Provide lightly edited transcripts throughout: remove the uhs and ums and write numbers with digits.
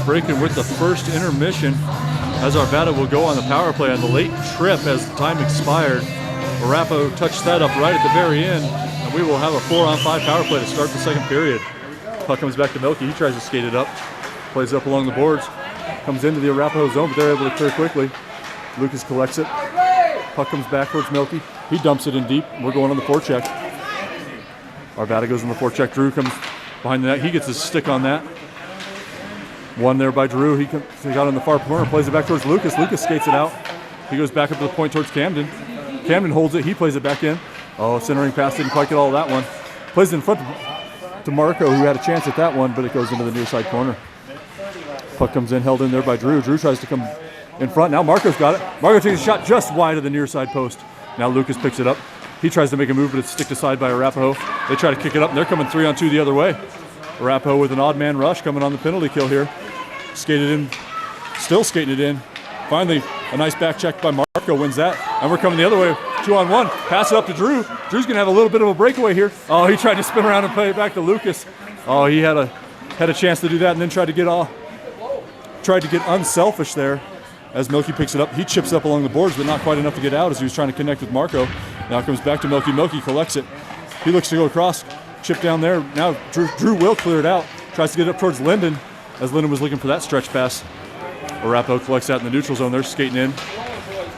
breaking with the first intermission as Arvada will go on the power play on the late trip as time expired. Arapahoe touched that up right at the very end, and we will have a 4-on-5 power play to start the second period. Puck comes back to Milky. He tries to skate it up, plays it up along the boards, comes into the Arapahoe zone, but they're able to clear quickly. Lucas collects it. Puck comes back towards Milky. He dumps it in deep. We're going on the forecheck. Arvada goes on the forecheck. Drew comes behind the net. He gets his stick on that. One there by Drew. He got on the far corner, plays it back towards Lucas. Lucas skates it out. He goes back up to the point towards Camden. Camden holds it. He plays it back in. Oh, centering pass didn't quite get all of that one. Plays it in front to Marco, who had a chance at that one, but it goes into the near side corner. Puck comes in, held in there by Drew. Drew tries to come in front. Now Marco's got it. Marco takes a shot just wide of the near side post. Now Lucas picks it up. He tries to make a move, but it's sticked aside by Arapahoe. They try to kick it up, and they're coming 3-on-2 the other way. Arapahoe with an odd man rush coming on the penalty kill here. Skated in, still skating it in. Finally, a nice back check by Marco wins that. And we're coming the other way, 2-on-1. Pass it up to Drew. Drew's gonna have a little bit of a breakaway here. Oh, he tried to spin around and play it back to Lucas. Oh, he had a chance to do that and then tried to get unselfish there as Milky picks it up. He chips up along the boards, but not quite enough to get out as he was trying to connect with Marco. Now it comes back to Milky. Milky collects it. He looks to go across, chip down there. Now Drew will clear it out. Tries to get it up towards Linden as Linden was looking for that stretch pass. Arapahoe collects that in the neutral zone. They're skating in.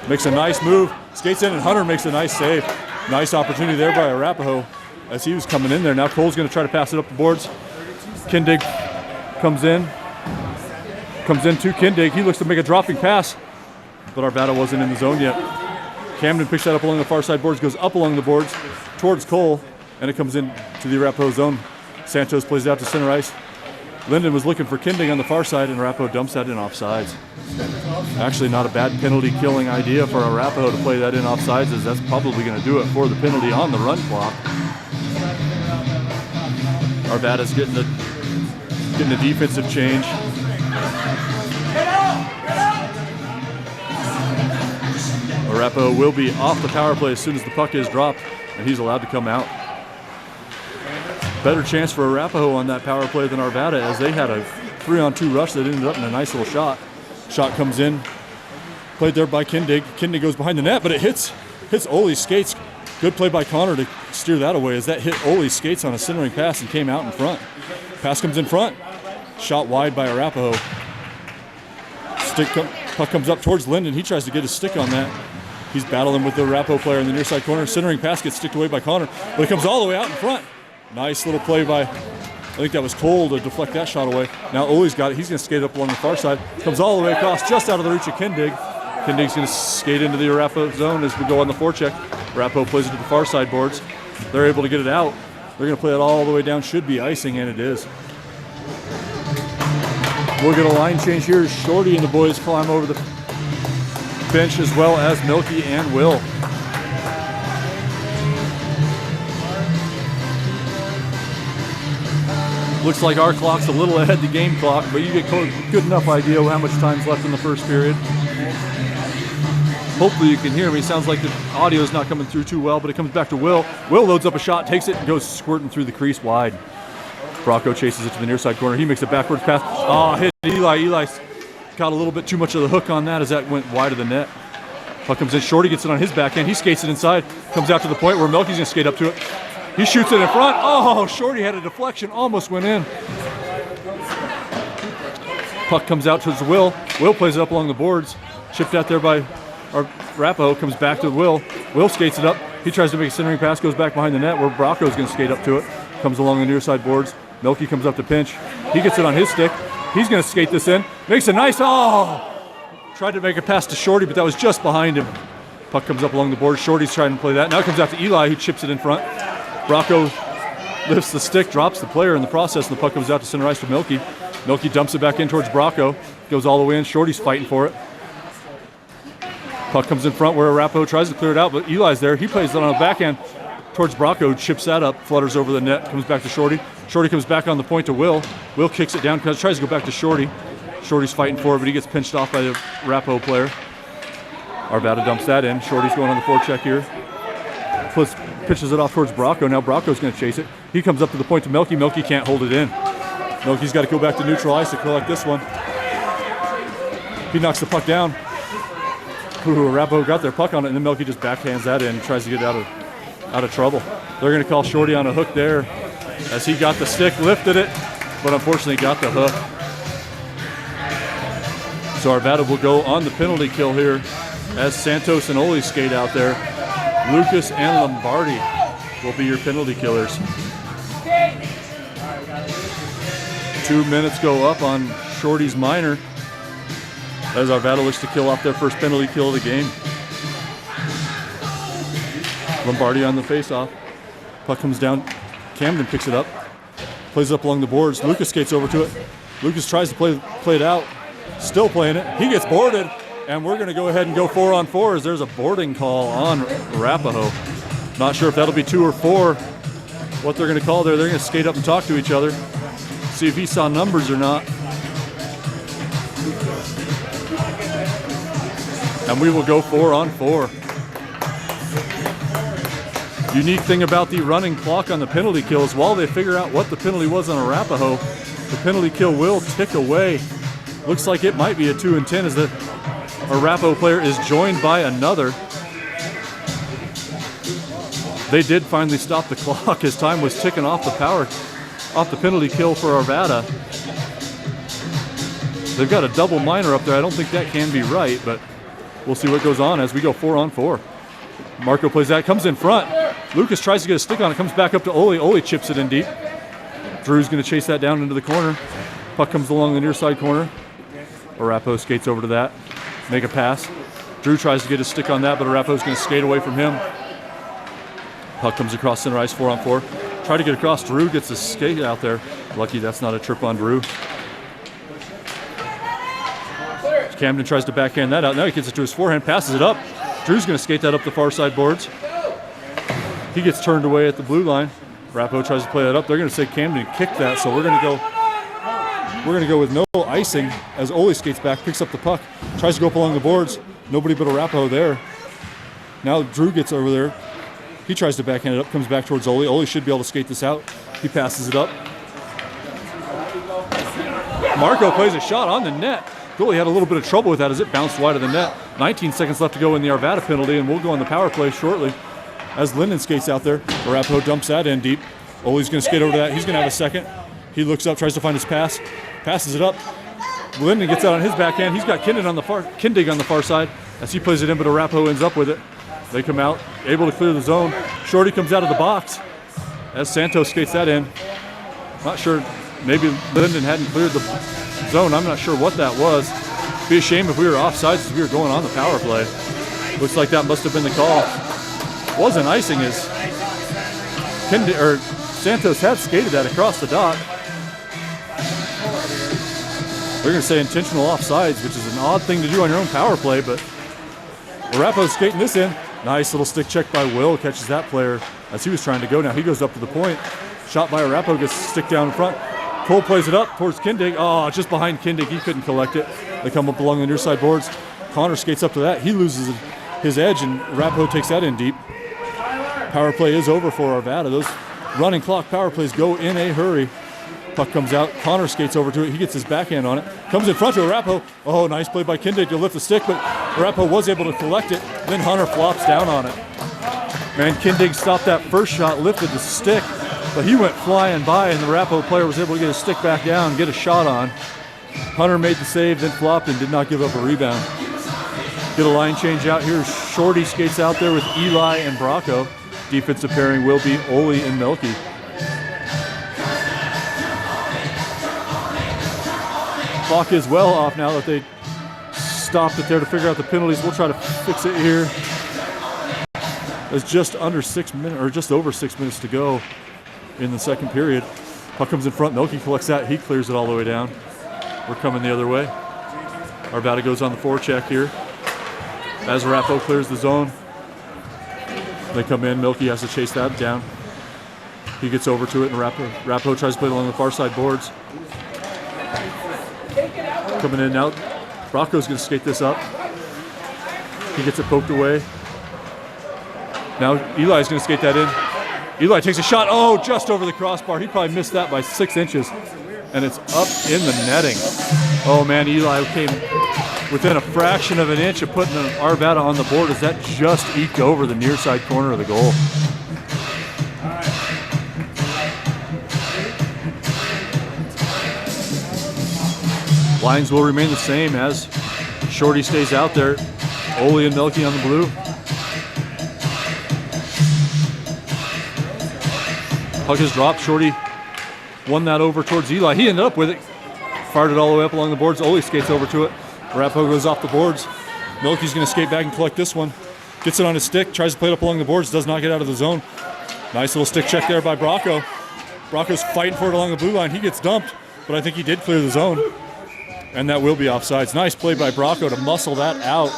Makes a nice move. Skates in and Hunter makes a nice save. Nice opportunity there by Arapahoe as he was coming in there. Now Cole's going to try to pass it up the boards. Kindig comes in to Kindig. He looks to make a dropping pass, but Arvada wasn't in the zone yet. Camden picks that up along the far side boards, goes up along the boards towards Cole, and it comes in to the Arapahoe zone. Santos plays it out to center ice. Linden was looking for Kindig on the far side, and Arapahoe dumps that in offsides. Actually, not a bad penalty killing idea for Arapahoe to play that in offsides, as that's probably going to do it for the penalty on the run clock. Arvada's getting the defensive change. Arapahoe will be off the power play as soon as the puck is dropped, and he's allowed to come out. Better chance for Arapahoe on that power play than Arvada, as they had a 3-on-2 rush that ended up in a nice little shot. Shot comes in, played there by Kindig. Kindig goes behind the net, but it hits Ole's skates. Good play by Connor to steer that away as that hit Ole's skates on a centering pass and came out in front. Pass comes in front, shot wide by Arapahoe. Puck comes up towards Linden. He tries to get his stick on that. He's battling with the Arapahoe player in the near side corner. Centering pass gets sticked away by Connor, but it comes all the way out in front. Nice little play by, I think that was Cole to deflect that shot away. Now Ole's got it. He's going to skate up along the far side. Comes all the way across, just out of the reach of Kindig. Kindig's going to skate into the Arapahoe zone as we go on the forecheck. Arapahoe plays it to the far side boards. They're able to get it out. They're going to play it all the way down. Should be icing, and it is. We'll get a line change here. Shorty and the boys climb over the bench, as well as Milky and Will. Looks like our clock's a little ahead the game clock, but you get a good enough idea how much time's left in the first period. Hopefully you can hear me. Sounds like the audio is not coming through too well, but it comes back to Will. Will loads up a shot, takes it, and goes squirting through the crease wide. Bracco chases it to the near side corner. He makes a backwards pass. Oh, hit Eli. Eli got a little bit too much of the hook on that as that went wide of the net. Puck comes in. Shorty gets it on his backhand. He skates it inside. Comes out to the point where Milky's going to skate up to it. He shoots it in front. Oh, Shorty had a deflection. Almost went in. Puck comes out towards Will. Will plays it up along the boards. Chipped out there by Arapahoe. Comes back to Will. Will skates it up. He tries to make a centering pass. Goes back behind the net where Bracco's going to skate up to it. Comes along the near side boards. Milky comes up to pinch. He gets it on his stick. He's going to skate this in. Makes a nice, tried to make a pass to Shorty, but that was just behind him. Puck comes up along the board. Shorty's trying to play that. Now it comes out to Eli, who chips it in front. Bracco lifts the stick, drops the player in the process, and the puck comes out to center ice to Milky. Milky dumps it back in towards Bracco. Goes all the way in. Shorty's fighting for it. Puck comes in front where Arapahoe tries to clear it out, but Eli's there. He plays it on the backhand towards Bracco, chips that up, flutters over the net, comes back to Shorty. Shorty comes back on the point to Will. Will kicks it down, tries to go back to Shorty. Shorty's fighting for it, but he gets pinched off by the Arapahoe player. Arvada dumps that in. Shorty's going on the forecheck here. Pitches it off towards Bracco. Now Bracco's going to chase it. He comes up to the point to Milky. Milky can't hold it in. Milky's got to go back to neutral ice to collect this one. He knocks the puck down. Ooh, Arapahoe got their puck on it, and then Melky just backhands that in and tries to get out of trouble. They're going to call Shorty on a hook there as he got the stick, lifted it, but unfortunately got the hook. So Arvada will go on the penalty kill here as Santos and Oli skate out there. Lucas and Lombardi will be your penalty killers. 2 minutes go up on Shorty's minor as Arvada looks to kill off their first penalty kill of the game. Lombardi on the face-off. Puck comes down. Camden picks it up. Plays it up along the boards. Lucas skates over to it. Lucas tries to play it out. Still playing it. He gets boarded. And we're going to go ahead and go 4-on-4 as there's a boarding call on Arapahoe. Not sure if that'll be 2 or 4. What they're going to call there, they're going to skate up and talk to each other. See if he saw numbers or not. And we will go 4-on-4. Unique thing about the running clock on the penalty kill is while they figure out what the penalty was on Arapahoe, the penalty kill will tick away. Looks like it might be a 2-10 as the Arapahoe player is joined by another. They did finally stop the clock as time was ticking off the penalty kill for Arvada. They've got a double minor up there. I don't think that can be right, but we'll see what goes on as we go 4-on-4. Marco plays that, comes in front. Lucas tries to get a stick on it, comes back up to Oli. Oli chips it in deep. Drew's going to chase that down into the corner. Puck comes along the near side corner. Arapahoe skates over to that. Make a pass. Drew tries to get a stick on that, but Arapahoe's going to skate away from him. Puck comes across center ice, 4-on-4. Try to get across. Drew gets a skate out there. Lucky that's not a trip on Drew. Camden tries to backhand that out. Now he gets it to his forehand, passes it up. Drew's going to skate that up the far side boards. He gets turned away at the blue line. Arapahoe tries to play that up. They're going to say Camden kicked that, so we're going to go with no icing as Oli skates back, picks up the puck, tries to go up along the boards. Nobody but Arapahoe there. Now Drew gets over there. He tries to backhand it up, comes back towards Oli. Oli should be able to skate this out. He passes it up. Marco plays a shot on the net. Goalie had a little bit of trouble with that as it bounced wide of the net. 19 seconds left to go in the Arvada penalty, and we'll go on the power play shortly. As Linden skates out there, Arapahoe dumps that in deep. Oli's going to skate over to that. He's going to have a second. He looks up, tries to find his pass, passes it up. Linden gets out on his backhand. He's got Kindig on the far side as he plays it in, but Arapahoe ends up with it. They come out, able to clear the zone. Shorty comes out of the box as Santos skates that in. Not sure, maybe Linden hadn't cleared the zone. I'm not sure what that was. Be a shame if we were offsides as we were going on the power play. Looks like that must have been the call. Wasn't icing as Santos had skated that across the dot. They're going to say intentional offsides, which is an odd thing to do on your own power play, but Arapahoe's skating this in. Nice little stick check by Will, catches that player as he was trying to go. Now he goes up to the point. Shot by Arapahoe, gets a stick down in front. Cole plays it up towards Kindig. Oh, just behind Kindig. He couldn't collect it. They come up along the near side boards. Connor skates up to that. He loses his edge, and Arapahoe takes that in deep. Power play is over for Arvada. Those running clock power plays go in a hurry. Puck comes out. Connor skates over to it. He gets his backhand on it. Comes in front to Arapahoe. Oh, nice play by Kindig to lift the stick, but Arapahoe was able to collect it. Then Hunter flops down on it. Man, Kindig stopped that first shot, lifted the stick, but he went flying by, and the Arapahoe player was able to get his stick back down, get a shot on. Hunter made the save, then flopped and did not give up a rebound. Get a line change out here. Shorty skates out there with Eli and Bracco. Defensive pairing will be Oli and Melky. Clock is well off now that they stopped it there to figure out the penalties. We'll try to fix it here. There's just under 6 minutes, or just over 6 minutes to go in the second period. Puck comes in front. Melky collects that. He clears it all the way down. We're coming the other way. Arvada goes on the forecheck here. As Arapahoe clears the zone, they come in. Melky has to chase that down. He gets over to it, and Arapahoe tries to play it along the far side boards. Coming in now. Bracco's going to skate this up. He gets it poked away. Now Eli's going to skate that in. Eli takes a shot. Oh, just over the crossbar. He probably missed that by 6 inches. And it's up in the netting. Oh, man, Eli came within a fraction of an inch of putting Arvada on the board as that just eked over the near side corner of the goal. Lines will remain the same as Shorty stays out there. Ole and Melky on the blue. Puck is dropped. Shorty won that over towards Eli. He ended up with it. Fired it all the way up along the boards. Ole skates over to it. Arapahoe goes off the boards. Melky's going to skate back and collect this one. Gets it on his stick. Tries to play it up along the boards. Does not get out of the zone. Nice little stick check there by Bracco. Bracco's fighting for it along the blue line. He gets dumped, but I think he did clear the zone. And that will be offsides. Nice play by Bracco to muscle that out.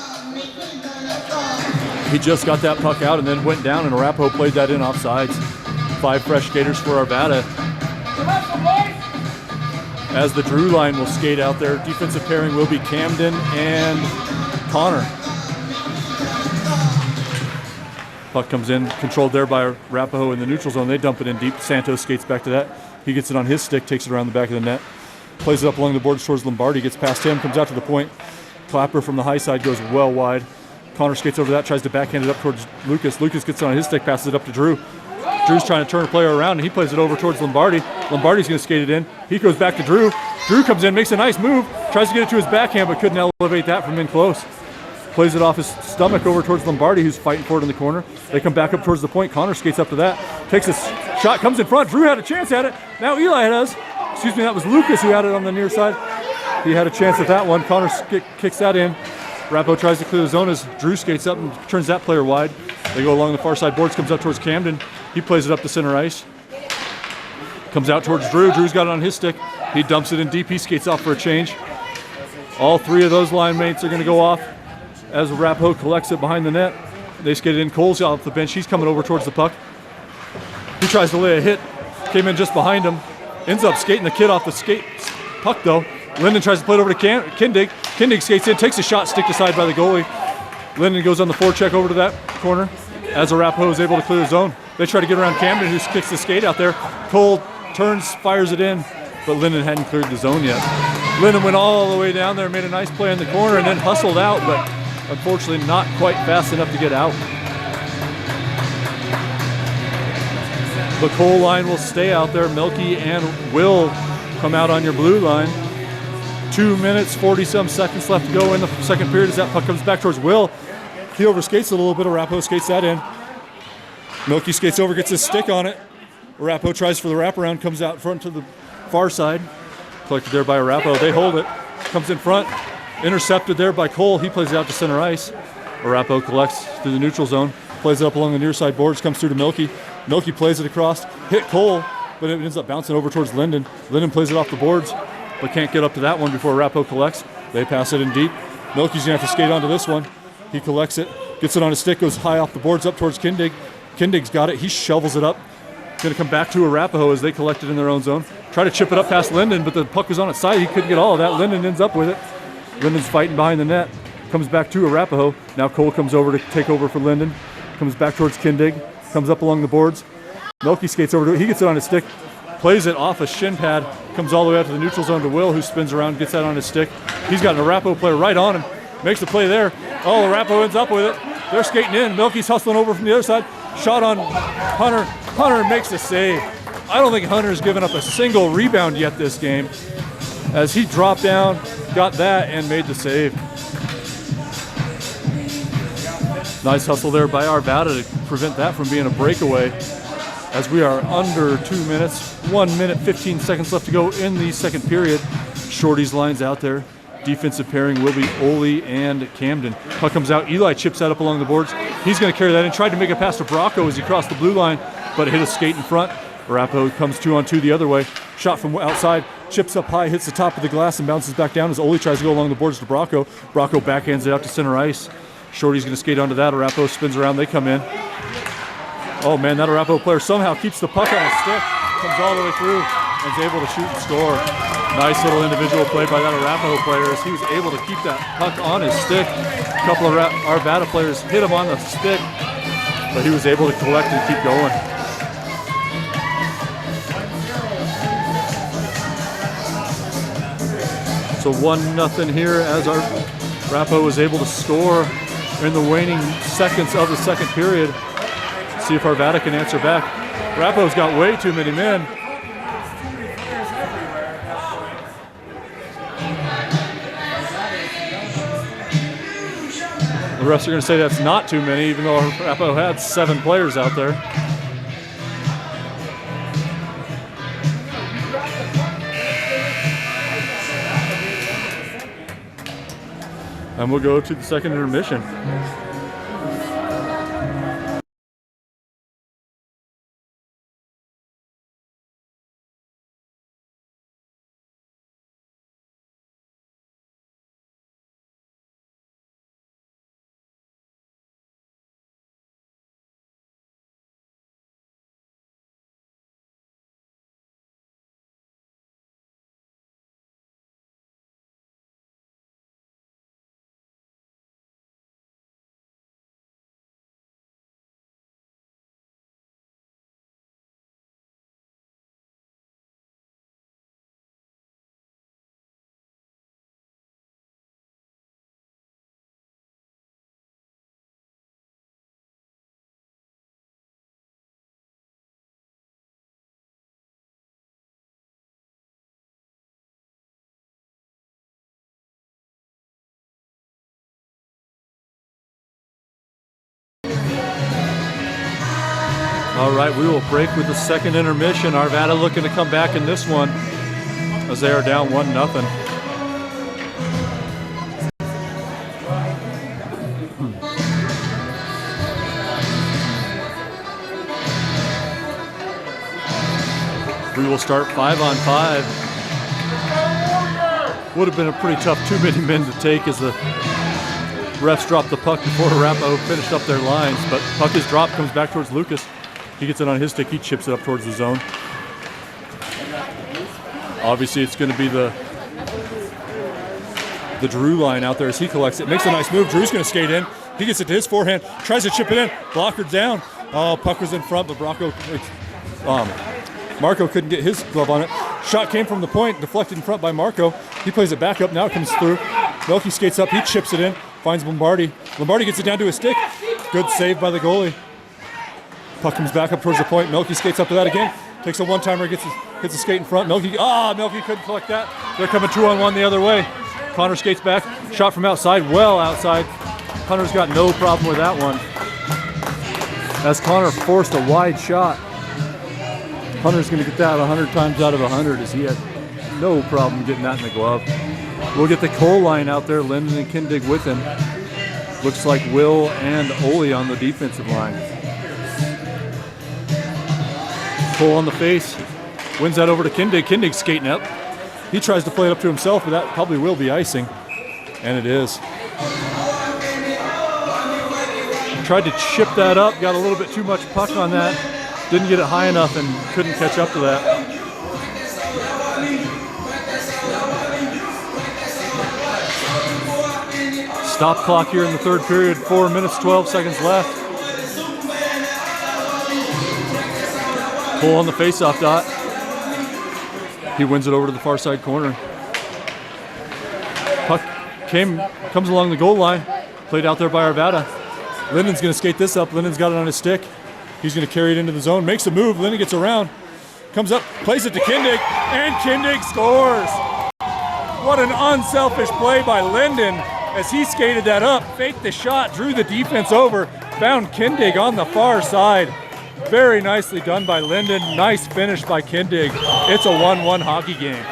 He just got that puck out and then went down, and Arapahoe played that in offsides. 5 fresh skaters for Arvada. As the Drew line will skate out there, defensive pairing will be Camden and Connor. Puck comes in, controlled there by Arapahoe in the neutral zone. They dump it in deep. Santos skates back to that. He gets it on his stick, takes it around the back of the net. Plays it up along the boards towards Lombardi, gets past him, comes out to the point. Clapper from the high side goes well wide. Connor skates over that, tries to backhand it up towards Lucas. Lucas gets it on his stick, passes it up to Drew. Drew's trying to turn a player around, and he plays it over towards Lombardi. Lombardi's going to skate it in. He goes back to Drew. Drew comes in, makes a nice move, tries to get it to his backhand, but couldn't elevate that from in close. Plays it off his stomach over towards Lombardi, who's fighting for it in the corner. They come back up towards the point. Connor skates up to that, takes a shot, comes in front. Drew had a chance at it. Now Eli has. Excuse me, that was Lucas who had it on the near side. He had a chance at that one. Connor kicks that in. Rappo tries to clear the zone as Drew skates up and turns that player wide. They go along the far side boards, comes up towards Camden. He plays it up to center ice. Comes out towards Drew. Drew's got it on his stick. He dumps it in deep. He skates off for a change. All 3 of those line mates are going to go off as Arapahoe collects it behind the net. They skate it in. Cole's off the bench. He's coming over towards the puck. He tries to lay a hit. Came in just behind him. Ends up skating the kid off the puck, though. Linden tries to play it over to Kindig. Kindig skates in, takes a shot, stick aside by the goalie. Linden goes on the forecheck over to that corner as Arapahoe is able to clear the zone. They try to get around Camden, who kicks the skate out there. Cole turns, fires it in, but Linden hadn't cleared the zone yet. Linden went all the way down there, made a nice play in the corner, and then hustled out, but unfortunately not quite fast enough to get out. The Cole line will stay out there. Melky and Will come out on your blue line. 2 minutes, 40-some seconds left to go in the second period as that puck comes back towards Will. He overskates a little bit. Arapahoe skates that in. Melky skates over, gets his stick on it. Arapahoe tries for the wraparound, comes out front to the far side. Collected there by Arapahoe. They hold it. Comes in front. Intercepted there by Cole. He plays it out to center ice. Arapahoe collects through the neutral zone. Plays it up along the near side boards. Comes through to Melky. Melky plays it across. Hit Cole, but it ends up bouncing over towards Linden. Linden plays it off the boards, but can't get up to that one before Arapahoe collects. They pass it in deep. Melky's going to have to skate onto this one. He collects it. Gets it on his stick. Goes high off the boards up towards Kindig. Kindig's got it. He shovels it up. Going to come back to Arapahoe as they collect it in their own zone. Try to chip it up past Linden, but the puck was on its side. He couldn't get all of that. Linden ends up with it. Linden's fighting behind the net. Comes back to Arapahoe. Now Cole comes over to take over for Linden. Comes back towards Kindig. Comes up along the boards. Melky skates over to it. He gets it on his stick. Plays it off a shin pad. Comes all the way out to the neutral zone to Will, who spins around, gets that on his stick. He's got an Arapahoe player right on him. Makes the play there. Oh, Arapahoe ends up with it. They're skating in. Melky's hustling over from the other side. Shot on Hunter. Hunter makes the save. I don't think Hunter's given up a single rebound yet this game, as he dropped down, got that, and made the save. Nice hustle there by Arvada to prevent that from being a breakaway, as we are under 2 minutes. 1 minute, 15 seconds left to go in the second period. Shorty's line's out there. Defensive pairing will be Ole and Camden. Puck comes out. Eli chips that up along the boards. He's going to carry that in. Tried to make a pass to Bracco as he crossed the blue line, but it hit a skate in front. Arapahoe comes 2-on-2 the other way. Shot from outside. Chips up high, hits the top of the glass, and bounces back down as Ole tries to go along the boards to Bracco. Bracco backhands it out to center ice. Shorty's going to skate onto that. Arapahoe spins around. They come in. Oh, man, that Arapahoe player somehow keeps the puck on his stick. Comes all the way through and is able to shoot and score. Nice little individual play by that Arapahoe player as he was able to keep that puck on his stick. A couple of Arvada players hit him on the stick, but he was able to collect and keep going. So 1-0 here as Arapahoe was able to score in the waning seconds of the second period. See if Arvada can answer back. Arapahoe's got way too many men. The refs are going to say that's not too many, even though Arapahoe had 7 players out there. And we'll go to the second intermission. All right, we will break with the second intermission. Arvada looking to come back in this one as they are down 1-0. We will start 5-on-5. Would have been a pretty tough too many men to take as the refs dropped the puck before Arapahoe finished up their lines, but puck is dropped, comes back towards Lucas. He gets it on his stick, he chips it up towards the zone. Obviously it's going to be the Drew line out there as he collects it. Makes a nice move, Drew's going to skate in. He gets it to his forehand, tries to chip it in, blocker down. Oh, puck was in front, but Marco couldn't get his glove on it. Shot came from the point, deflected in front by Marco. He plays it back up, now it comes through. Melky skates up, he chips it in, finds Lombardi. Lombardi gets it down to his stick. Good save by the goalie. Puck comes back up towards the point. Melky skates up to that again. Takes a one-timer, hits a skate in front. Melky couldn't collect that. They're coming 2-on-1 the other way. Connor skates back. Shot from outside, well outside. Connor's got no problem with that one. As Connor forced a wide shot. Hunter's going to get that 100 times out of 100 as he had no problem getting that in the glove. We'll get the Cole line out there, Linden and Kindig with him. Looks like Will and Ole on the defensive line. Cole on the face, wins that over to Kindig. Kindig skating up. He tries to play it up to himself, but that probably will be icing. And it is. Tried to chip that up, got a little bit too much puck on that. Didn't get it high enough and couldn't catch up to that. Stop clock here in the third period, 4 minutes, 12 seconds left. Pull on the face-off dot. He wins it over to the far side corner. Puck comes along the goal line, played out there by Arvada. Linden's going to skate this up. Linden's got it on his stick. He's going to carry it into the zone, makes a move. Linden gets around, comes up, plays it to Kindig, and Kindig scores. What an unselfish play by Linden as he skated that up, faked the shot, drew the defense over, found Kindig on the far side. Very nicely done by Linden. Nice finish by Kindig. It's a 1-1 hockey game.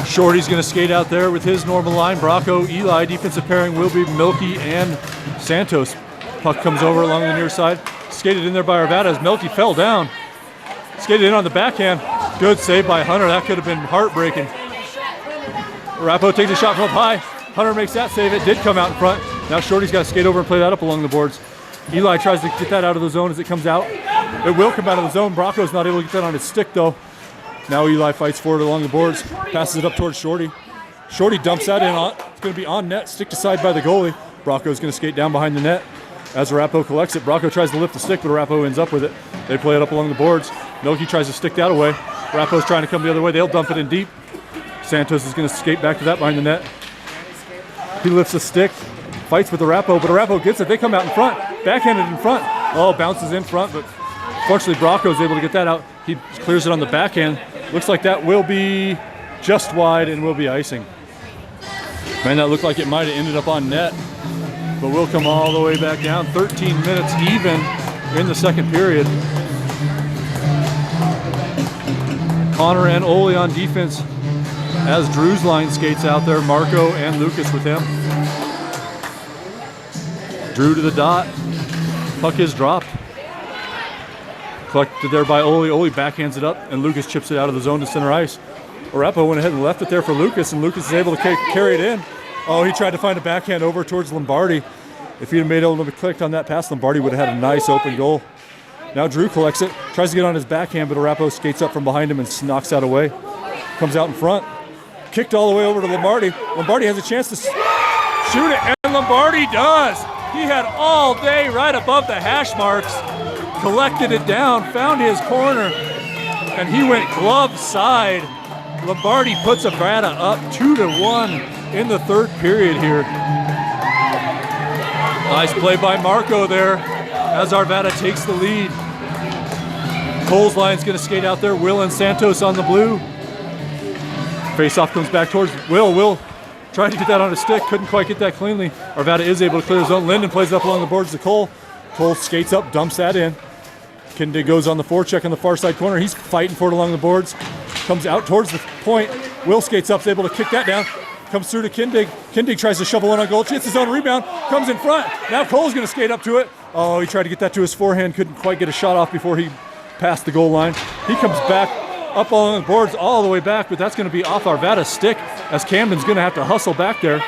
Shorty's going to skate out there with his normal line. Bracco, Eli, defensive pairing will be Milky and Santos. Puck comes over along the near side. Skated in there by Arvada as Milky fell down. Skated in on the backhand. Good save by Hunter. That could have been heartbreaking. Arapahoe takes a shot from up high. Hunter makes that save. It did come out in front. Now Shorty's got to skate over and play that up along the boards. Eli tries to get that out of the zone as it comes out. It will come out of the zone. Bracco's not able to get that on his stick though. Now Eli fights for it along the boards. Passes it up towards Shorty. Shorty dumps that in. It's going to be on net. Stick to side by the goalie. Bracco's going to skate down behind the net. as Arapahoe collects it. Bracco tries to lift the stick, but Arapahoe ends up with it. They play it up along the boards. Milky tries to stick that away. Arapahoe's trying to come the other way. They'll dump it in deep. Santos is going to skate back to that behind the net. He lifts the stick, fights with Arapahoe, but Arapahoe gets it. They come out in front, backhanded in front. Oh, bounces in front, but fortunately Bracco is able to get that out. He clears it on the backhand. Looks like that will be just wide and will be icing. Man, that looked like it might have ended up on net, but we'll come all the way back down. 13 minutes even in the second period. Connor and Ole on defense as Drew's line skates out there. Marco and Lucas with him. Drew to the dot. Puck is dropped. Collected there by Ole. Ole backhands it up, and Lucas chips it out of the zone to center ice. Arapahoe went ahead and left it there for Lucas, and Lucas is able to carry it in. Oh, he tried to find a backhand over towards Lombardi. If he'd have made a little bit clicked on that pass, Lombardi would have had a nice open goal. Now Drew collects it, tries to get on his backhand, but Arapahoe skates up from behind him and knocks that away. Comes out in front. Kicked all the way over to Lombardi. Lombardi has a chance to shoot it, and Lombardi does. He had all day right above the hash marks. Collected it down, found his corner, and he went glove side. Lombardi puts Arvada up 2-1 in the third period here. Nice play by Marco there as Arvada takes the lead. Cole's line's gonna skate out there. Will and Santos on the blue. Face-off comes back towards Will. Will tried to get that on his stick, couldn't quite get that cleanly. Arvada is able to clear his zone. Linden plays up along the boards to Cole. Cole skates up, dumps that in. Kindig goes on the forecheck on the far side corner. He's fighting for it along the boards. Comes out towards the point. Will skates up, is able to kick that down. Comes through to Kindig. Kindig tries to shovel one on goal. Hits his own rebound. Comes in front. Now Cole's going to skate up to it. Oh, he tried to get that to his forehand. Couldn't quite get a shot off before he passed the goal line. He comes back up along the boards all the way back, but that's going to be off Arvada's stick as Camden's going to have to hustle back there.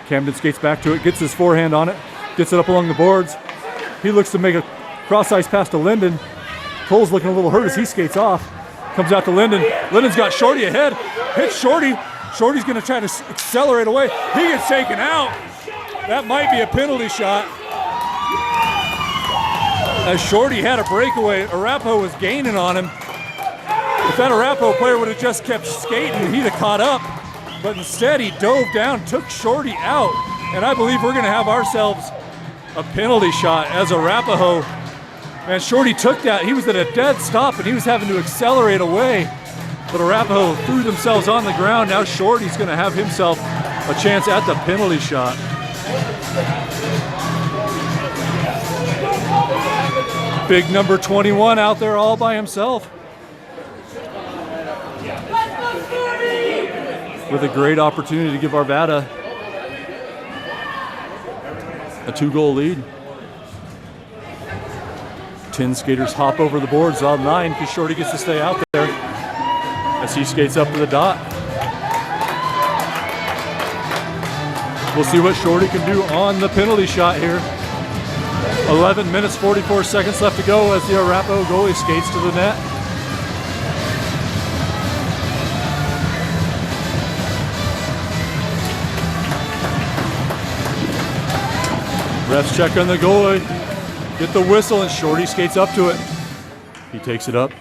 Camden skates back to it, gets his forehand on it, gets it up along the boards. He looks to make a cross-ice pass to Linden. Cole's looking a little hurt as he skates off. Comes out to Linden. Linden's got Shorty ahead. Hits Shorty. Shorty's going to try to accelerate away. He gets taken out. That might be a penalty shot. As Shorty had a breakaway, Arapahoe was gaining on him. If that Arapahoe player would have just kept skating, he'd have caught up. But instead, he dove down, took Shorty out. And I believe we're going to have ourselves a penalty shot as Arapahoe. And Shorty took that. He was at a dead stop, and he was having to accelerate away. But Arapahoe threw themselves on the ground. Now Shorty's going to have himself a chance at the penalty shot. Big number 21 out there all by himself. With a great opportunity to give Arvada a 2-goal lead. 10 skaters hop over the boards on 9 because Shorty gets to stay out there as he skates up to the dot. We'll see what Shorty can do on the penalty shot here. 11 minutes, 44 seconds left to go as the Arapahoe goalie skates to the net. Refs check on the goalie. Get the whistle, and Shorty skates up to it. He takes it up.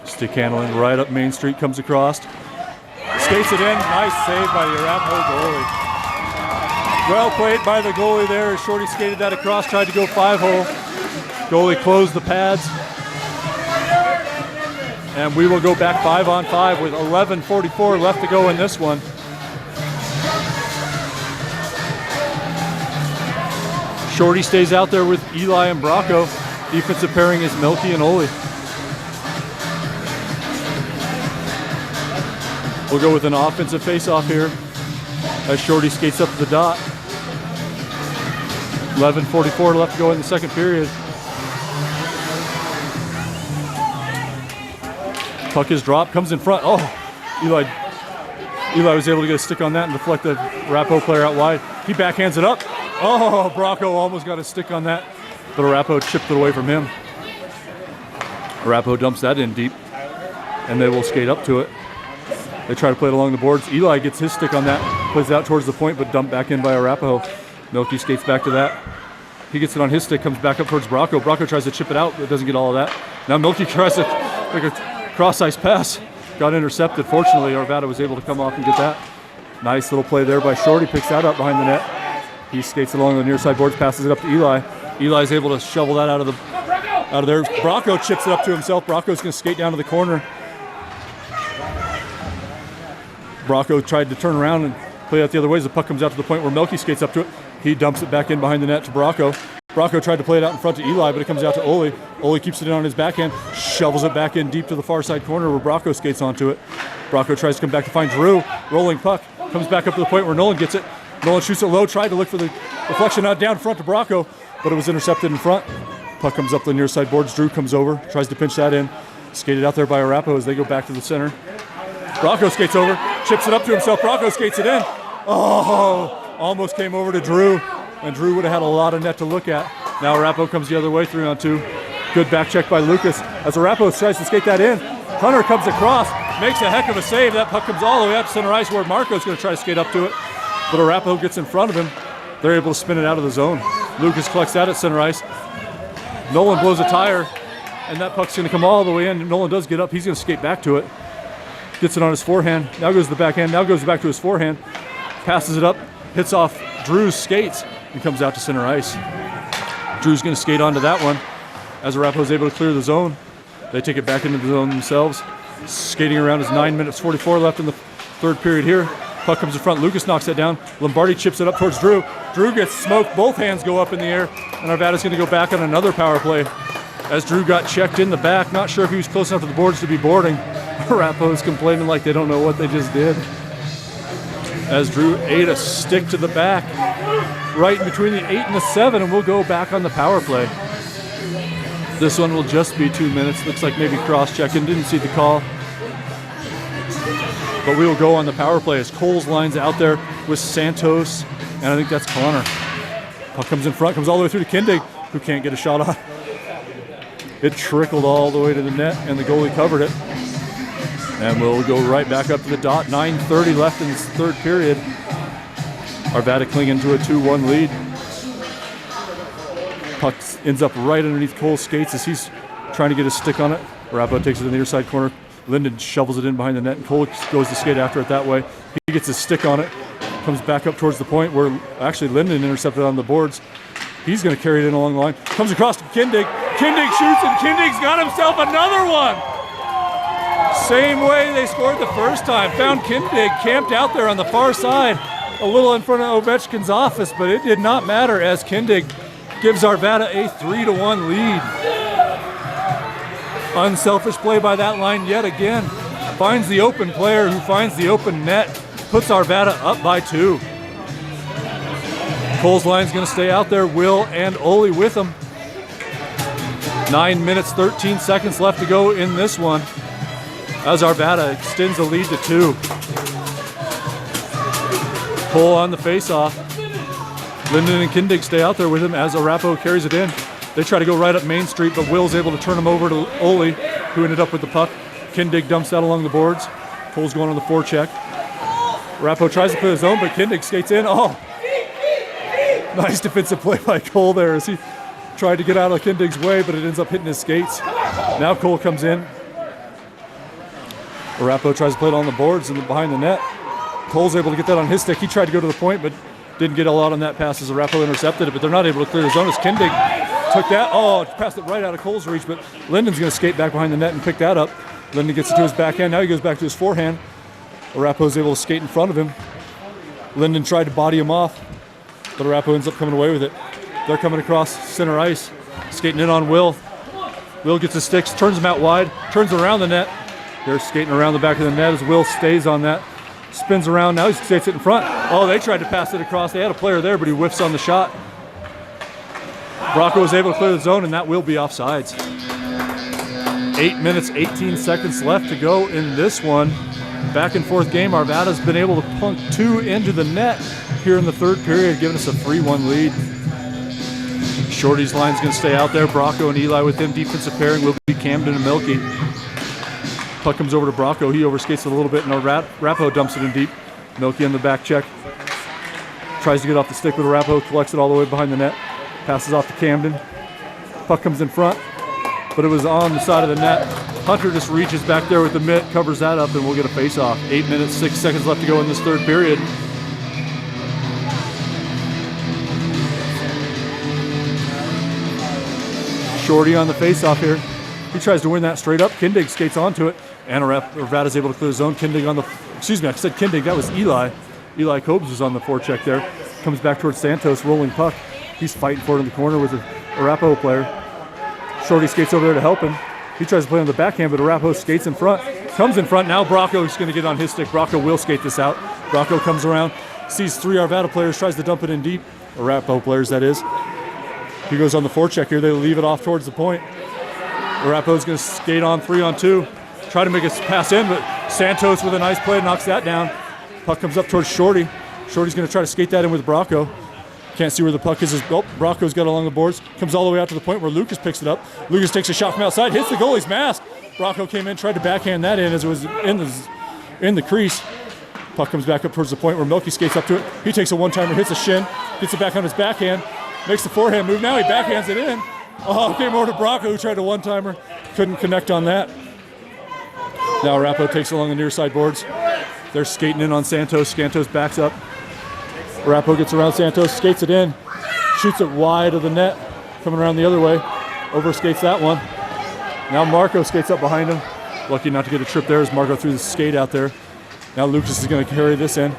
Stick handling right up Main Street, comes across. Skates it in. Nice save by the Arapahoe goalie. Well played by the goalie there as Shorty skated that across, tried to go 5-hole. Goalie closed the pads. And we will go back 5-on-5 with 11:44 left to go in this one. Shorty stays out there with Eli and Bracco. Defensive pairing is Milky and Ole. We'll go with an offensive face-off here as Shorty skates up to the dot. 11:44 left to go in the second period. Puck is dropped, comes in front. Oh, Eli was able to get a stick on that and deflect the Arapahoe player out wide. He backhands it up. Oh, Bracco almost got a stick on that, but Arapahoe chipped it away from him. Arapahoe dumps that in deep, and they will skate up to it. They try to play it along the boards. Eli gets his stick on that, plays it out towards the point, but dumped back in by Arapahoe. Milky skates back to that. He gets it on his stick, comes back up towards Bracco. Bracco tries to chip it out, but doesn't get all of that. Now Milky tries to make a cross-ice pass. Got intercepted. Fortunately, Arvada was able to come off and get that. Nice little play there by Shorty. Picks that up behind the net. He skates along the near side boards, passes it up to Eli. Eli's able to shovel that out of there. Bracco chips it up to himself. Bracco's going to skate down to the corner. Bracco tried to turn around and play out the other way as the puck comes out to the point where Melky skates up to it. He dumps it back in behind the net to Bracco. Bracco tried to play it out in front to Eli, but it comes out to Ole. Ole keeps it in on his backhand, shovels it back in deep to the far side corner where Bracco skates onto it. Bracco tries to come back to find Drew. Rolling puck. Comes back up to the point where Nolan gets it. Nolan shoots it low, tried to look for the reflection out down front to Bracco, but it was intercepted in front. Puck comes up the near side boards. Drew comes over, tries to pinch that in. Skated out there by Arapahoe as they go back to the center. Bracco skates over, chips it up to himself. Bracco skates it in. Oh, almost came over to Drew, and Drew would have had a lot of net to look at. Now Arapahoe comes the other way, 3-on-2. Good back check by Lucas as Arapahoe tries to skate that in. Hunter comes across, makes a heck of a save. That puck comes all the way up to center ice where Marco's going to try to skate up to it, but Arapahoe gets in front of him. They're able to spin it out of the zone. Lucas collects that at center ice. Nolan blows a tire, and that puck's going to come all the way in. Nolan does get up. He's going to skate back to it. Gets it on his forehand. Now goes to the backhand. Now goes back to his forehand. Passes it up. Hits off Drew's skates and comes out to center ice. Drew's going to skate onto that one as Arapahoe's able to clear the zone. They take it back into the zone themselves. Skating around is 9 minutes 44 left in the third period here. Puck comes in front. Lucas knocks it down. Lombardi chips it up towards Drew. Drew gets smoked. Both hands go up in the air, and Arvada's going to go back on another power play as Drew got checked in the back. Not sure if he was close enough to the boards to be boarding. Arapahoe's complaining like they don't know what they just did. As Drew ate a stick to the back, right in between the 8 and the 7, and we'll go back on the power play. This one will just be 2 minutes. Looks like maybe cross-checking. Didn't see the call. But we will go on the power play as Coles lines out there with Santos, and I think that's Connor. Puck comes in front, comes all the way through to Kindig, who can't get a shot on. It trickled all the way to the net, and the goalie covered it. And we'll go right back up to the dot. 9:30 left in this third period. Arvada clinging to a 2-1 lead. Puck ends up right underneath Cole's skates as he's trying to get a stick on it. Arapahoe takes it in the near side corner. Linden shovels it in behind the net, and Cole goes to skate after it that way. He gets his stick on it, comes back up towards the point where actually Linden intercepted on the boards. He's going to carry it in along the line. Comes across to Kindig. Kindig shoots, and Kindig's got himself another one. Same way they scored the first time. Found Kindig camped out there on the far side, a little in front of Ovechkin's office, but it did not matter as Kindig gives Arvada a 3-1 lead. Unselfish play by that line yet again. Finds the open player who finds the open net. Puts Arvada up by 2. Cole's line's going to stay out there. Will and Ole with him. 9 minutes, 13 seconds left to go in this one as Arvada extends the lead to 2. Cole on the face-off. Linden and Kindig stay out there with him as Arapahoe carries it in. They try to go right up Main Street, but Will's able to turn him over to Ole, who ended up with the puck. Kindig dumps that along the boards. Cole's going on the forecheck. Arapahoe tries to play his own, but Kindig skates in. Oh! Nice defensive play by Cole there as he tried to get out of Kindig's way, but it ends up hitting his skates. Now Cole comes in. Arapahoe tries to play it on the boards and behind the net. Cole's able to get that on his stick. He tried to go to the point, but didn't get a lot on that pass as Arapahoe intercepted it, but they're not able to clear the zone as Kindig took that. Oh, passed it right out of Cole's reach, but Linden's going to skate back behind the net and pick that up. Linden gets it to his backhand. Now he goes back to his forehand. Arapahoe's able to skate in front of him. Linden tried to body him off, but Arapahoe ends up coming away with it. They're coming across center ice, skating in on Will. Will gets his sticks, turns him out wide, turns around the net. They're skating around the back of the net as Will stays on that. Spins around, now he skates it in front. Oh, they tried to pass it across. They had a player there, but he whiffs on the shot. Bracco was able to clear the zone, and that will be offsides. 8 minutes, 18 seconds left to go in this one. Back and forth game. Arvada's been able to plunk 2 into the net here in the third period, giving us a 3-1 lead. Shorty's line's going to stay out there. Bracco and Eli with him. Defensive pairing will be Camden and Milky. Puck comes over to Bracco. He overskates it a little bit, and Arapahoe dumps it in deep. Milky on the back check. Tries to get off the stick with Arapahoe. Collects it all the way behind the net. Passes off to Camden. Puck comes in front, but it was on the side of the net. Hunter just reaches back there with the mitt, covers that up, and we'll get a face-off. 8 minutes, 6 seconds left to go in this third period. Shorty on the face-off here. He tries to win that straight up. Kindig skates onto it, and Arvada's able to clear the zone. Kindig on the, excuse me, I said Kindig, that was Eli. Eli Cobes was on the forecheck there. Comes back towards Santos, rolling puck. He's fighting for it in the corner with an Arapahoe player. Shorty skates over there to help him. He tries to play on the backhand, but Arapahoe skates in front. Comes in front. Now Bracco's going to get on his stick. Bracco will skate this out. Bracco comes around, sees 3 Arvada players, tries to dump it in deep. Arapahoe players, that is. He goes on the forecheck here. They leave it off towards the point. Arapahoe's going to skate on 3-on-2. Try to make a pass in, but Santos with a nice play knocks that down. Puck comes up towards Shorty. Shorty's going to try to skate that in with Bracco. Can't see where the puck is. Oh, Bracco's got it along the boards. Comes all the way out to the point where Lucas picks it up. Lucas takes a shot from outside, hits the goalie's mask. Bracco came in, tried to backhand that in as it was in the crease. Puck comes back up towards the point where Milky skates up to it. He takes a one-timer, hits a shin, gets it back on his backhand, makes the forehand move. Now he backhands it in. Oh, came over to Bracco, who tried a one-timer. Couldn't connect on that. Now Arapahoe takes it along the near side boards. They're skating in on Santos. Santos backs up. Arapahoe gets around Santos, skates it in, shoots it wide of the net, coming around the other way. Overskates that one. Now Marco skates up behind him. Lucky not to get a trip there as Marco threw the skate out there. Now Lucas is going to carry this in.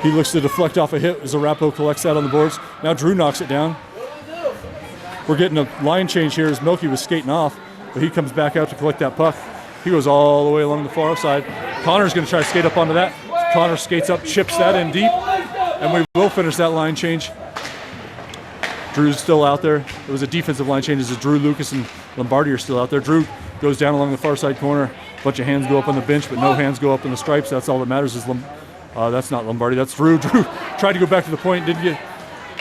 He looks to deflect off a hit as Arapahoe collects that on the boards. Now Drew knocks it down. We're getting a line change here as Milky was skating off, but he comes back out to collect that puck. He goes all the way along the far side. Connor's going to try to skate up onto that. Connor skates up, chips that in deep, and we will finish that line change. Drew's still out there. It was a defensive line change as Drew, Lucas, and Lombardi are still out there. Drew goes down along the far side corner. A bunch of hands go up on the bench, but no hands go up in the stripes. That's all that matters is that's not Lombardi, that's Drew. Drew tried to go back to the point, didn't get,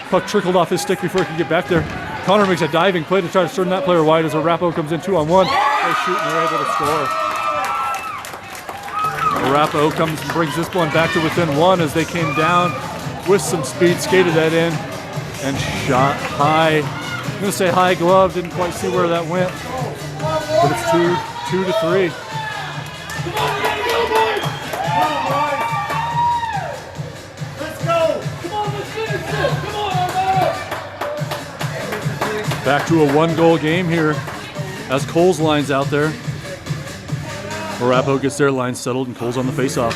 puck trickled off his stick before he could get back there. Connor makes a diving play to try to turn that player wide as Arapahoe comes in 2-on-1. They shoot and they're able to score. Arapahoe comes and brings this one back to within 1 as they came down with some speed, skated that in, and shot high. I'm going to say high glove, didn't quite see where that went, but it's 2-3. Let's go! Come on, let's finish this! Come on, Arvada! Back to a 1-goal game here as Cole's line's out there. Arapahoe gets their line settled and Cole's on the faceoff.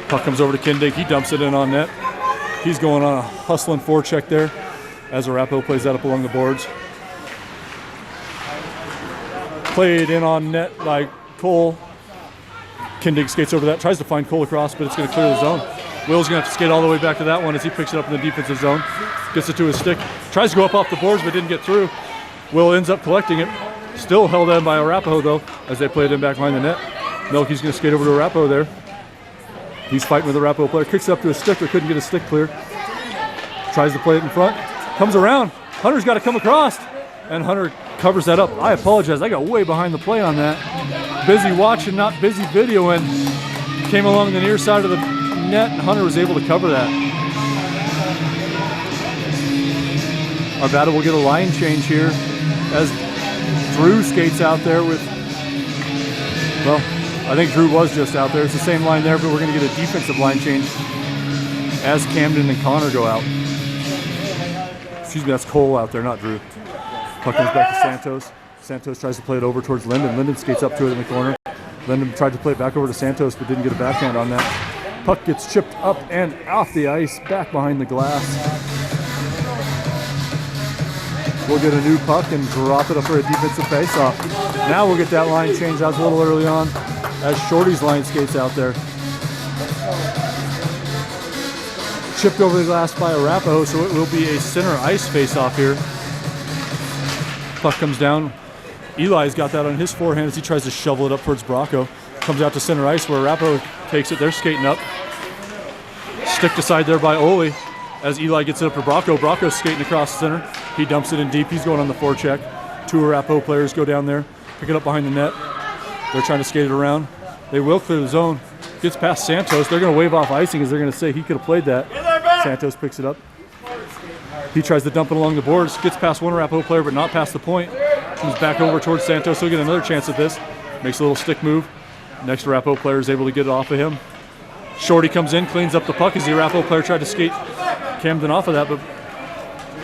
Puck comes over to Kindig. He dumps it in on net. He's going on a hustling forecheck there as Arapahoe plays that up along the boards. Played in on net by Cole. Kindig skates over that, tries to find Cole across, but it's going to clear the zone. Will's going to have to skate all the way back to that one as he picks it up in the defensive zone. Gets it to his stick. Tries to go up off the boards, but didn't get through. Will ends up collecting it. Still held in by Arapahoe, though, as they play it in back behind the net. Milky's going to skate over to Arapahoe there. He's fighting with the Arapahoe player. Kicks it up to his stick, but couldn't get his stick clear. Tries to play it in front. Comes around. Hunter's got to come across. And Hunter covers that up. I apologize. I got way behind the play on that. Busy watching, not busy videoing. Came along the near side of the net, and Hunter was able to cover that. Arvada will get a line change here as Drew skates out there with, well, I think Drew was just out there. It's the same line there, but we're going to get a defensive line change as Camden and Connor go out. Excuse me, that's Cole out there, not Drew. Puck comes back to Santos. Santos tries to play it over towards Linden. Linden skates up to it in the corner. Linden tried to play it back over to Santos, but didn't get a backhand on that. Puck gets chipped up and off the ice, back behind the glass. We'll get a new puck and drop it up for a defensive faceoff. Now we'll get that line changed. That was a little early on as Shorty's line skates out there. Chipped over the glass by Arapahoe, so it will be a center ice faceoff here. Puck comes down. Eli's got that on his forehand as he tries to shovel it up towards Bracco. Comes out to center ice where Arapahoe takes it. They're skating up. Sticked aside there by Ole as Eli gets it up to Bracco. Bracco's skating across center. He dumps it in deep. He's going on the forecheck. 2 Arapahoe players go down there, pick it up behind the net. They're trying to skate it around. They will clear the zone. Gets past Santos. They're going to wave off icing as they're going to say he could have played that. Santos picks it up. He tries to dump it along the boards, gets past one Arapahoe player, but not past the point. Comes back over towards Santos. He'll get another chance at this. Makes a little stick move. Next Arapahoe player is able to get it off of him. Shorty comes in, cleans up the puck as the Arapahoe player tried to skate Camden off of that, but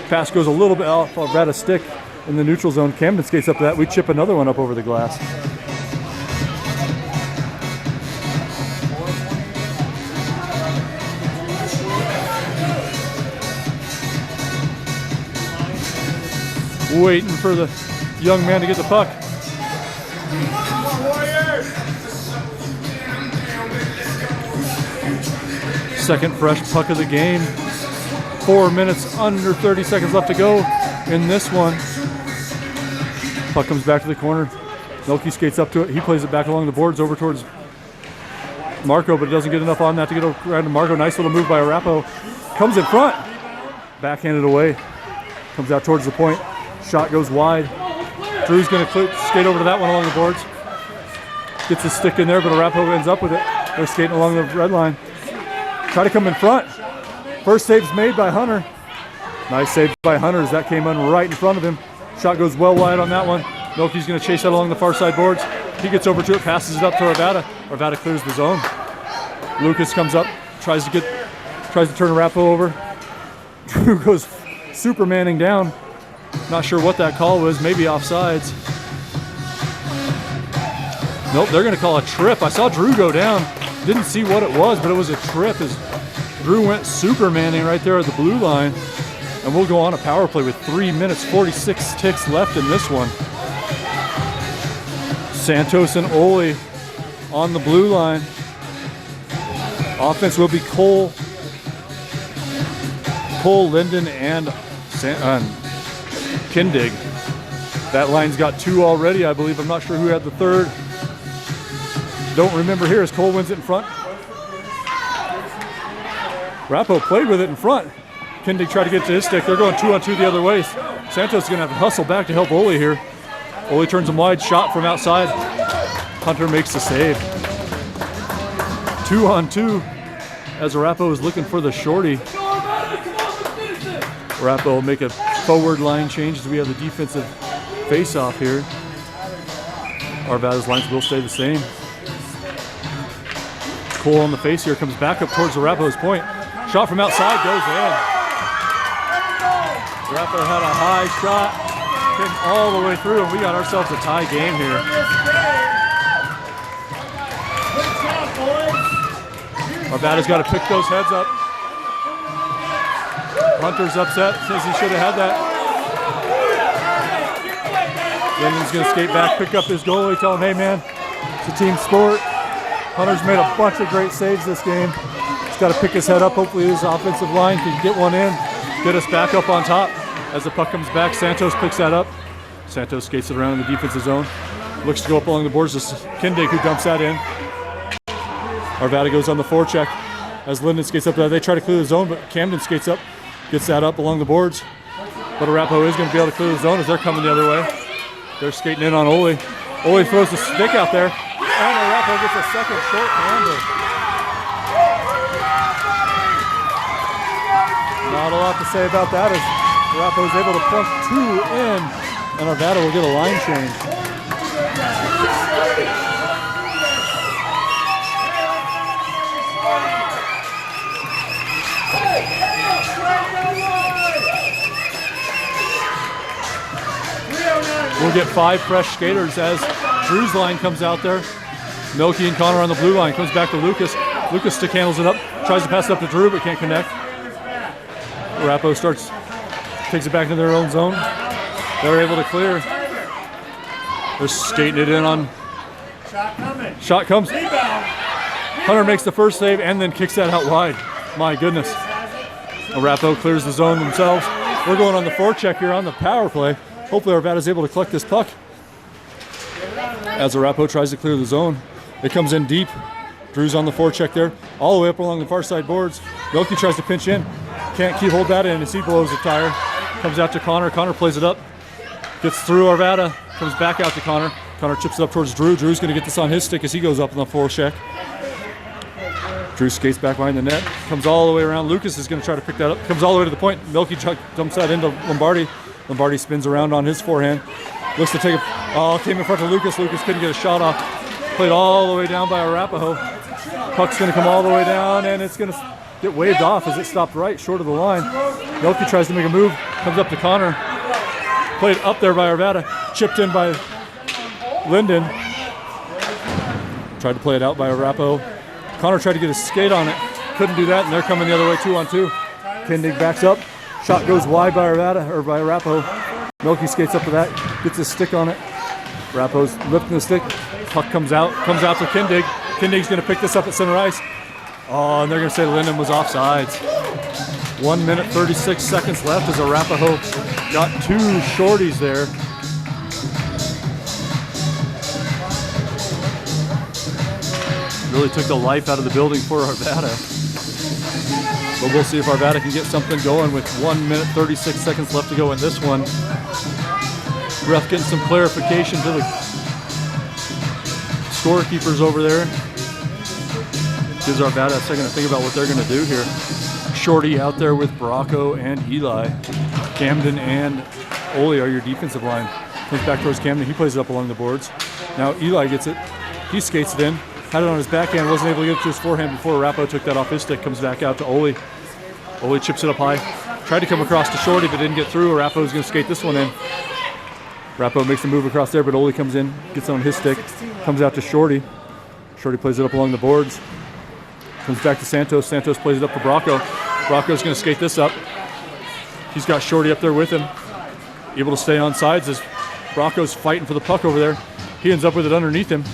pass goes a little bit off of Arvada's stick in the neutral zone. Camden skates up to that. We chip another one up over the glass. Waiting for the young man to get the puck. Second fresh puck of the game. 4 minutes, under 30 seconds left to go in this one. Puck comes back to the corner. Milky skates up to it. He plays it back along the boards over towards Marco, but doesn't get enough on that to get around to Marco. Nice little move by Arapahoe. Comes in front. Backhanded away. Comes out towards the point. Shot goes wide. Drew's going to skate over to that one along the boards. Gets his stick in there, but Arapahoe ends up with it. They're skating along the red line. Try to come in front. First save's made by Hunter. Nice save by Hunter as that came in right in front of him. Shot goes well wide on that one. Milky's going to chase that along the far side boards. He gets over to it, passes it up to Arvada. Arvada clears the zone. Lucas comes up, tries to turn Arapahoe over. Drew goes supermaning down. Not sure what that call was, maybe offsides. Nope, they're going to call a trip. I saw Drew go down. Didn't see what it was, but it was a trip as Drew went supermaning right there at the blue line. And we'll go on a power play with 3 minutes, 46 ticks left in this one. Santos and Ole on the blue line. Offense will be Cole, Linden, and Kindig. That line's got 2 already, I believe. I'm not sure who had the third. Don't remember here as Cole wins it in front. Arapahoe played with it in front. Kindig tried to get to his stick. They're going 2-on-2 the other way. Santos is going to have to hustle back to help Ole here. Ole turns him wide, shot from outside. Hunter makes the save. 2-on-2 as Arapahoe is looking for the shorty. Arapahoe will make a forward line change as we have the defensive face-off here. Arvada's lines will stay the same. Cole on the face here, comes back up towards Arapahoe's point. Shot from outside goes in. Arapahoe had a high shot, came all the way through, and we got ourselves a tie game here. Arvada's got to pick those heads up. Hunter's upset, says he should have had that. Linden's going to skate back, pick up his goalie, tell him, hey man, it's a team sport. Hunter's made a bunch of great saves this game. He's got to pick his head up. Hopefully his offensive line can get one in, get us back up on top. As the puck comes back, Santos picks that up. Santos skates it around in the defensive zone. Looks to go up along the boards. This is Kindig who dumps that in. Arvada goes on the forecheck as Linden skates up there. They try to clear the zone, but Camden skates up, gets that up along the boards. But Arapahoe is going to be able to clear the zone as they're coming the other way. They're skating in on Ole. Ole throws the stick out there, and Arapahoe gets a second short-hander. Not a lot to say about that as Arapahoe is able to plunk 2 in, and Arvada will get a line change. We'll get 5 fresh skaters as Drew's line comes out there. Milky and Connor on the blue line. Comes back to Lucas. Lucas stick handles it up. Tries to pass it up to Drew, but can't connect. Arapahoe takes it back into their own zone. They're able to clear. They're skating it in on. Shot comes. Hunter makes the first save and then kicks that out wide. My goodness. Arapahoe clears the zone themselves. We're going on the forecheck here on the power play. Hopefully Arvada's able to collect this puck. As Arapahoe tries to clear the zone, it comes in deep. Drew's on the forecheck there, all the way up along the far side boards. Milky tries to pinch in. Can't hold that in as he blows the tire. Comes out to Connor. Connor plays it up. Gets through Arvada. Comes back out to Connor. Connor chips it up towards Drew. Drew's going to get this on his stick as he goes up on the forecheck. Drew skates back behind the net, comes all the way around. Lucas is going to try to pick that up, comes all the way to the point. Milky dumps that into Lombardi. Lombardi spins around on his forehand. Looks to take it. Oh, came in front of Lucas. Lucas couldn't get a shot off. Played all the way down by Arapahoe. Puck's going to come all the way down, and it's going to get waved off as it stopped right short of the line. Milky tries to make a move, comes up to Connor. Played up there by Arvada. Chipped in by Linden. Tried to play it out by Arapahoe. Connor tried to get a skate on it. Couldn't do that, and they're coming the other way 2-on-2. Kindig backs up. Shot goes wide by by Arapahoe. Milky skates up to that, gets his stick on it. Arapahoe's lifting the stick. Puck comes out to Kindig. Kindig's going to pick this up at center ice. Oh, and they're going to say Linden was offsides. 1 minute, 36 seconds left as Arapahoe got two shorties there. Really took the life out of the building for Arvada. But we'll see if Arvada can get something going with 1 minute, 36 seconds left to go in this one. Ref getting some clarification to the scorekeepers over there. Gives Arvada a second to think about what they're going to do here. Shorty out there with Bracco and Eli. Camden and Ole are your defensive line. Comes back towards Camden. He plays it up along the boards. Now Eli gets it. He skates it in. Had it on his backhand. Wasn't able to get it to his forehand before Arapahoe took that off his stick. Comes back out to Ole. Ole chips it up high. Tried to come across to Shorty but didn't get through. Arapahoe's going to skate this one in. Arapahoe makes a move across there, but Ole comes in, gets it on his stick. Comes out to Shorty. Shorty plays it up along the boards. Comes back to Santos. Santos plays it up to Bracco. Bracco's going to skate this up. He's got Shorty up there with him. Able to stay on sides as Bracco's fighting for the puck over there. He ends up with it underneath him.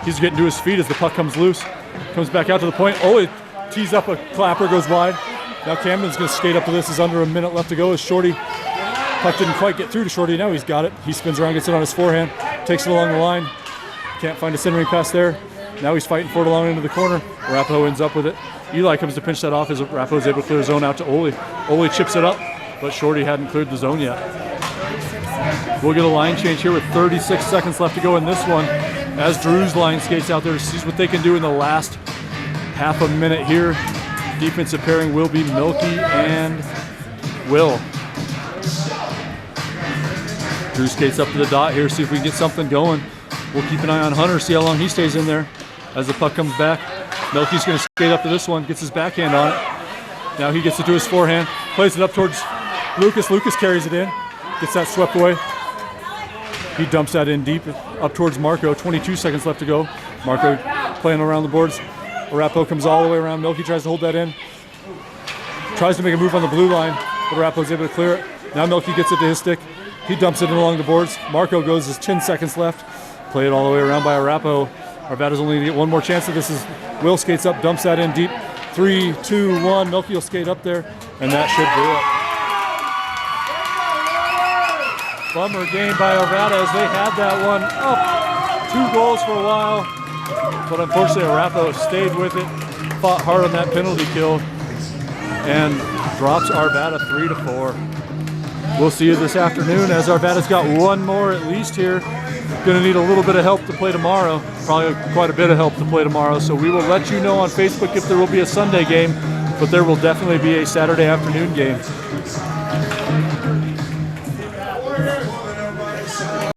He's getting to his feet as the puck comes loose. Comes back out to the point. Ole tees up a clapper, goes wide. Now Camden's going to skate up to this. There's under a minute left to go as Shorty. Puck didn't quite get through to Shorty. Now he's got it. He spins around, gets it on his forehand. Takes it along the line. Can't find a centering pass there. Now he's fighting for it along into the corner. Arapahoe ends up with it. Eli comes to pinch that off as Arapahoe's able to clear zone out to Ole. Ole chips it up, but Shorty hadn't cleared the zone yet. We'll get a line change here with 36 seconds left to go in this one as Drew's line skates out there, sees what they can do in the last half a minute here. Defensive pairing will be Milky and Will. Drew skates up to the dot here, see if we can get something going. We'll keep an eye on Hunter, see how long he stays in there as the puck comes back. Milky's going to skate up to this one, gets his backhand on it. Now he gets it to his forehand, plays it up towards Lucas. Lucas carries it in, gets that swept away. He dumps that in deep up towards Marco. 22 seconds left to go. Marco playing around the boards. Arapahoe comes all the way around. Milky tries to hold that in. Tries to make a move on the blue line, but Arapahoe's able to clear it. Now Milky gets it to his stick. He dumps it in along the boards. Marco goes, there's 10 seconds left. Play it all the way around by Arapahoe. Arvada's only going to get one more chance of this. Is Will skates up, dumps that in deep. 3, 2, 1. Milky will skate up there, and that should do it. Bummer game by Arvada as they had that one up. 2 goals for a while, but unfortunately Arapahoe stayed with it, fought hard on that penalty kill, and drops Arvada 3-4. We'll see you this afternoon as Arvada's got one more at least here. Going to need a little bit of help to play tomorrow, probably quite a bit of help to play tomorrow, so we will let you know on Facebook if there will be a Sunday game, but there will definitely be a Saturday afternoon game.